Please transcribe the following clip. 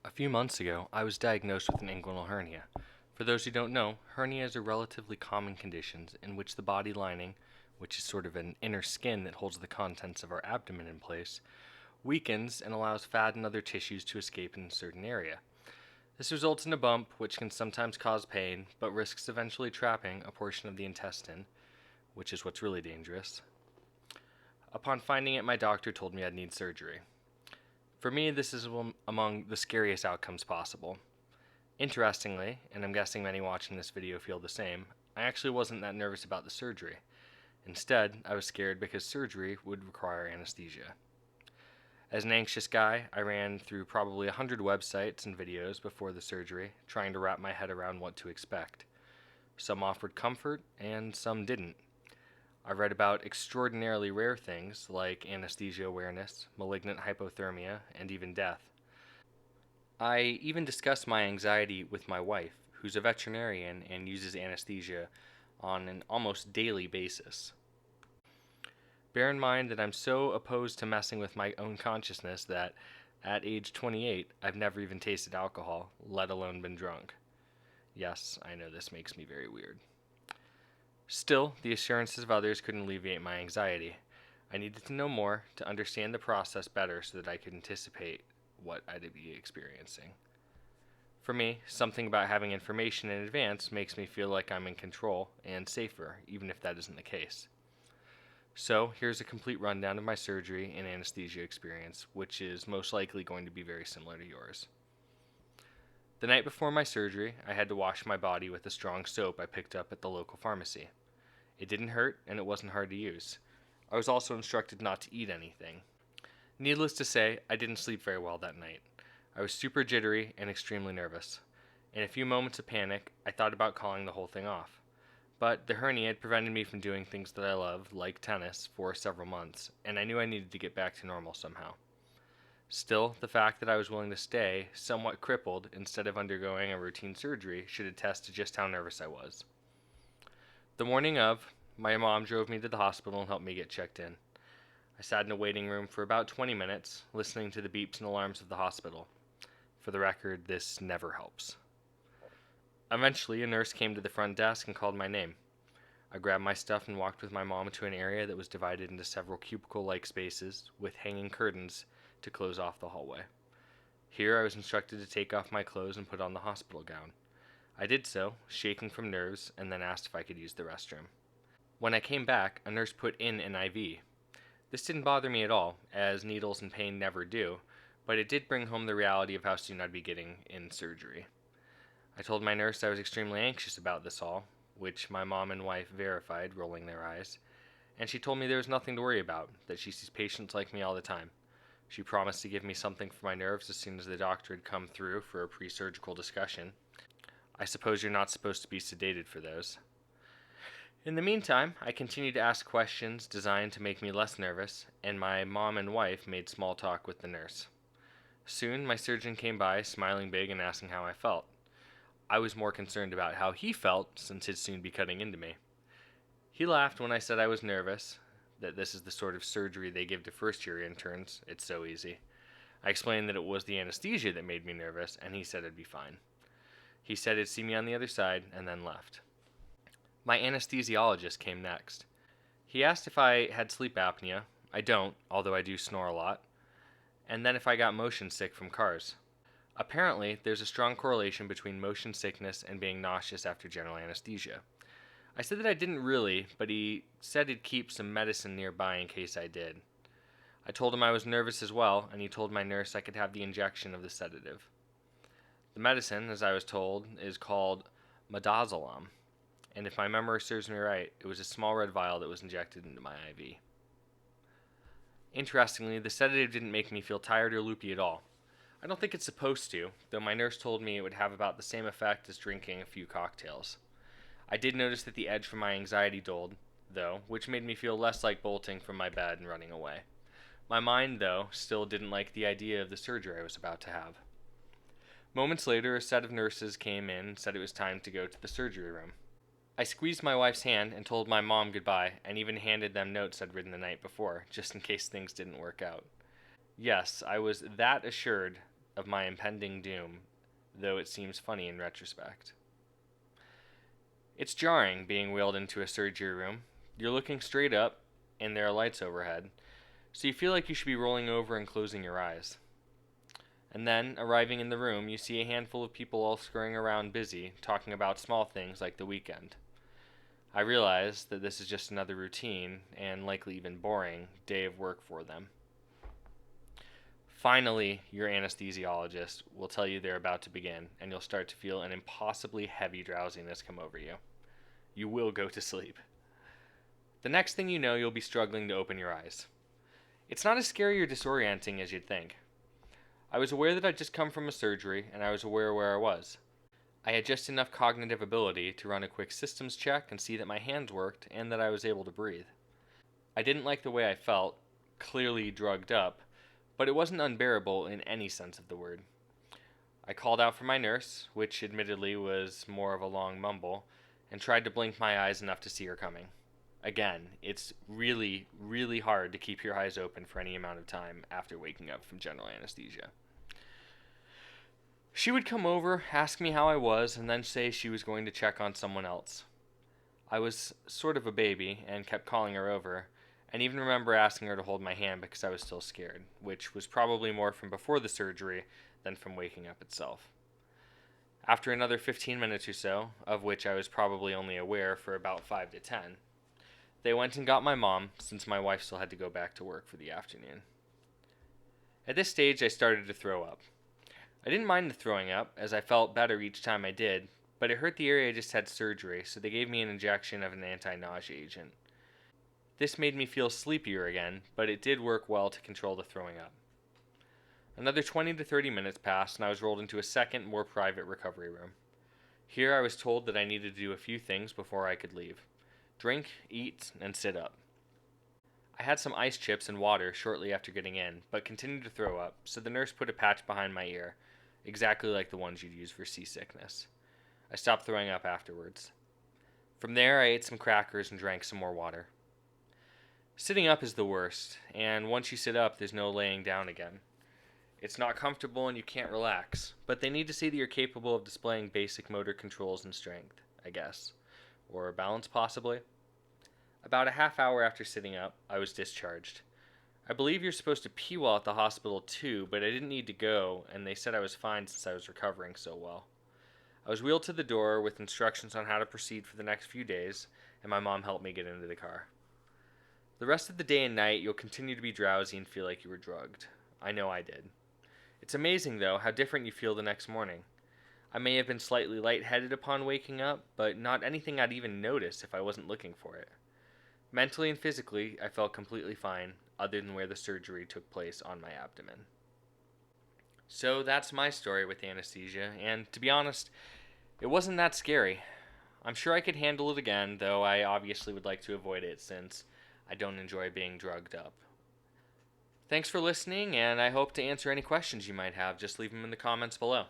A few months ago, I was diagnosed with an inguinal hernia. For those who don't know, hernia is a relatively common condition in which the body lining, which is sort of an inner skin that holds the contents of our abdomen in place, weakens and allows fat and other tissues to escape in a certain area. This results in a bump, which can sometimes cause pain, but risks eventually trapping a portion of the intestine, which is what's really dangerous. Upon finding it, my doctor told me I'd need surgery. For me, this is among the scariest outcomes possible. Interestingly, and I'm guessing many watching this video feel the same, I actually wasn't that nervous about the surgery. Instead, I was scared because surgery would require anesthesia. As an anxious guy, I ran through probably 100 websites and videos before the surgery, trying to wrap my head around what to expect. Some offered comfort, and some didn't. I read about extraordinarily rare things like anesthesia awareness, malignant hypothermia, and even death. I even discussed my anxiety with my wife, who's a veterinarian and uses anesthesia on an almost daily basis. Bear in mind that I'm so opposed to messing with my own consciousness that at age 28, I've never even tasted alcohol, let alone been drunk. Yes, I know this makes me very weird. Still, the assurances of others couldn't alleviate my anxiety. I needed to know more to understand the process better so that I could anticipate what I'd be experiencing. For me, something about having information in advance makes me feel like I'm in control and safer, even if that isn't the case. So, here's a complete rundown of my surgery and anesthesia experience, which is most likely going to be very similar to yours. The night before my surgery, I had to wash my body with a strong soap I picked up at the local pharmacy. It didn't hurt, and it wasn't hard to use. I was also instructed not to eat anything. Needless to say, I didn't sleep very well that night. I was super jittery and extremely nervous. In a few moments of panic, I thought about calling the whole thing off. But the hernia had prevented me from doing things that I love, like tennis, for several months, and I knew I needed to get back to normal somehow. Still, the fact that I was willing to stay, somewhat crippled, instead of undergoing a routine surgery, should attest to just how nervous I was. The morning of, my mom drove me to the hospital and helped me get checked in. I sat in a waiting room for about 20 minutes, listening to the beeps and alarms of the hospital. For the record, this never helps. Eventually, a nurse came to the front desk and called my name. I grabbed my stuff and walked with my mom to an area that was divided into several cubicle-like spaces with hanging curtains to close off the hallway. Here I was instructed to take off my clothes and put on the hospital gown. I did so, shaking from nerves, and then asked if I could use the restroom. When I came back, a nurse put in an IV. This didn't bother me at all, as needles and pain never do, but it did bring home the reality of how soon I'd be getting in surgery. I told my nurse I was extremely anxious about this all, which my mom and wife verified, rolling their eyes, and she told me there was nothing to worry about, that she sees patients like me all the time. She promised to give me something for my nerves as soon as the doctor had come through for a pre-surgical discussion. I suppose you're not supposed to be sedated for those. In the meantime, I continued to ask questions designed to make me less nervous, and my mom and wife made small talk with the nurse. Soon, my surgeon came by, smiling big and asking how I felt. I was more concerned about how he felt, since he'd soon be cutting into me. He laughed when I said I was nervous, that this is the sort of surgery they give to first-year interns. It's so easy. I explained that it was the anesthesia that made me nervous, and he said it'd be fine. He said he'd see me on the other side, and then left. My anesthesiologist came next. He asked if I had sleep apnea. I don't, although I do snore a lot. And then if I got motion sick from cars. Apparently, there's a strong correlation between motion sickness and being nauseous after general anesthesia. I said that I didn't really, but he said he'd keep some medicine nearby in case I did. I told him I was nervous as well, and he told my nurse I could have the injection of the sedative. The medicine, as I was told, is called midazolam, and if my memory serves me right, it was a small red vial that was injected into my IV. Interestingly, the sedative didn't make me feel tired or loopy at all. I don't think it's supposed to, though my nurse told me it would have about the same effect as drinking a few cocktails. I did notice that the edge from my anxiety dulled, though, which made me feel less like bolting from my bed and running away. My mind, though, still didn't like the idea of the surgery I was about to have. Moments later, a set of nurses came in and said it was time to go to the surgery room. I squeezed my wife's hand and told my mom goodbye, and even handed them notes I'd written the night before, just in case things didn't work out. Yes, I was that assured of my impending doom, though it seems funny in retrospect. It's jarring being wheeled into a surgery room. You're looking straight up, and there are lights overhead, so you feel like you should be rolling over and closing your eyes. And then, arriving in the room, you see a handful of people all scurrying around busy, talking about small things like the weekend. I realize that this is just another routine, and likely even boring, day of work for them. Finally, your anesthesiologist will tell you they're about to begin, and you'll start to feel an impossibly heavy drowsiness come over you. You will go to sleep. The next thing you know, you'll be struggling to open your eyes. It's not as scary or disorienting as you'd think. I was aware that I'd just come from a surgery, and I was aware where I was. I had just enough cognitive ability to run a quick systems check and see that my hands worked and that I was able to breathe. I didn't like the way I felt, clearly drugged up, but it wasn't unbearable in any sense of the word. I called out for my nurse, which admittedly was more of a long mumble, and tried to blink my eyes enough to see her coming. Again, it's really, really hard to keep your eyes open for any amount of time after waking up from general anesthesia. She would come over, ask me how I was, and then say she was going to check on someone else. I was sort of a baby and kept calling her over, and even remember asking her to hold my hand because I was still scared, which was probably more from before the surgery than from waking up itself. After another 15 minutes or so, of which I was probably only aware for about 5 to 10, they went and got my mom, since my wife still had to go back to work for the afternoon. At this stage, I started to throw up. I didn't mind the throwing up, as I felt better each time I did, but it hurt the area I just had surgery, so they gave me an injection of an anti-nausea agent. This made me feel sleepier again, but it did work well to control the throwing up. Another 20 to 30 minutes passed, and I was rolled into a second, more private recovery room. Here I was told that I needed to do a few things before I could leave. Drink, eat, and sit up. I had some ice chips and water shortly after getting in, but continued to throw up, so the nurse put a patch behind my ear, exactly like the ones you'd use for seasickness. I stopped throwing up afterwards. From there, I ate some crackers and drank some more water. Sitting up is the worst, and once you sit up, there's no laying down again. It's not comfortable and you can't relax, but they need to see that you're capable of displaying basic motor controls and strength, I guess. Or balance, possibly. About a half hour after sitting up, I was discharged. I believe you're supposed to pee while at the hospital too, but I didn't need to go, and they said I was fine since I was recovering so well. I was wheeled to the door with instructions on how to proceed for the next few days, and my mom helped me get into the car. The rest of the day and night, you'll continue to be drowsy and feel like you were drugged. I know I did. It's amazing, though, how different you feel the next morning. I may have been slightly lightheaded upon waking up, but not anything I'd even notice if I wasn't looking for it. Mentally and physically, I felt completely fine, other than where the surgery took place on my abdomen. So that's my story with anesthesia, and to be honest, it wasn't that scary. I'm sure I could handle it again, though I obviously would like to avoid it since I don't enjoy being drugged up. Thanks for listening, and I hope to answer any questions you might have. Just leave them in the comments below.